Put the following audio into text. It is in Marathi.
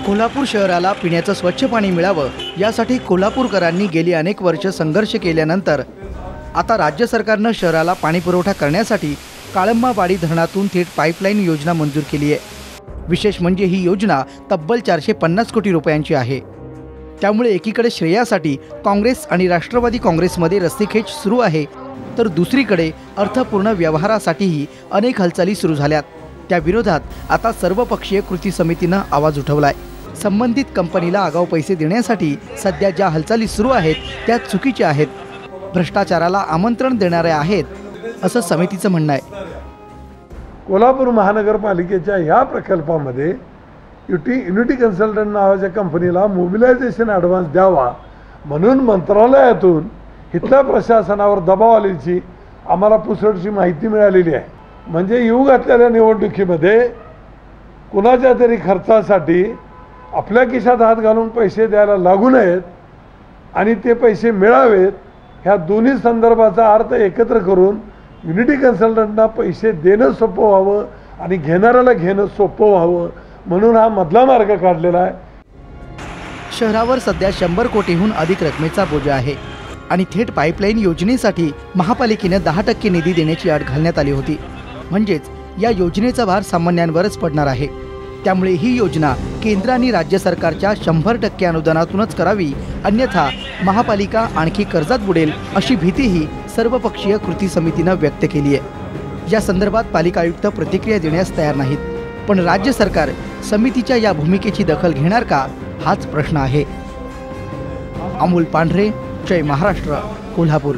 कोल्हापूर शहराला पिण्याचं स्वच्छ पाणी मिळावं यासाठी कोल्हापूरकरांनी गेली अनेक वर्ष संघर्ष केल्यानंतर आता राज्य सरकारनं शहराला पाणी पुरवठा करण्यासाठी काळंबावाडी धरणातून थेट पाईपलाईन योजना मंजूर केली आहे। विशेष म्हणजे ही योजना तब्बल 450 कोटी रुपयांची आहे। त्यामुळे एकीकडे श्रेयासाठी काँग्रेस आणि राष्ट्रवादी काँग्रेसमध्ये रस्सीखेच सुरू आहे, तर दुसरीकडे अर्थपूर्ण व्यवहारासाठीही अनेक हालचाली सुरू झाल्यात। त्या विरोधात आता सर्वपक्षीय कृती समितीनं आवाज उठवलाय। संबंधित कंपनीला आगाऊ पैसे देण्यासाठी सध्या ज्या हालचाली सुरू आहेत त्या चुकीच्या आहेत, भ्रष्टाचाराला आमंत्रण देणाऱ्या आहेत, असं समितीचं म्हणणं आहे। कोल्हापूर महानगरपालिकेच्या या प्रकल्पामध्ये युनिटी कन्सल्टंट नावाच्या कंपनीला मोबिलायझेशन ॲडव्हान्स द्यावा म्हणून मंत्रालयातून इथल्या प्रशासनावर दबाव आल्याची आम्हाला पुसटशी माहिती मिळालेली आहे। म्हणजे येऊ घातलेल्या निवडणुकीमध्ये कुणाच्या तरी खर्चासाठी आपल्या खिशात हात घालून पैसे द्यायला लागू नयेत आणि ते पैसे मिळावेत, ह्या दोन्ही संदर्भाचा अर्थ एकत्र करून युनिटी कन्सल्टंटना पैसे देणं सोपं व्हावं आणि घेणाऱ्याला घेणं सोपं व्हावं म्हणून हा मधला मार्ग काढलेला आहे। शहरावर सध्या 100 कोटीहून अधिक रकमेचा बोजा आहे आणि थेट पाईपलाईन योजनेसाठी महापालिकेने 10% निधी देण्याची अट घालण्यात आली होती। म्हणजेच या योजनेचा भार सामान्यांवरच पडणार आहे। त्यामुळे ही योजना केंद्र आणि राज्य सरकारच्या 100% अनुदानातूनच करावी, अन्यथा महापालिका आणखी कर्जात बुडेल अशी भीतीही सर्वपक्षीय कृती समितीनं व्यक्त केली आहे। या संदर्भात पालिका आयुक्त प्रतिक्रिया देण्यास तयार नाहीत, पण राज्य सरकार समितीच्या या भूमिकेची दखल घेणार का हाच प्रश्न आहे। अमोल पांढरे, जय महाराष्ट्र, कोल्हापूर।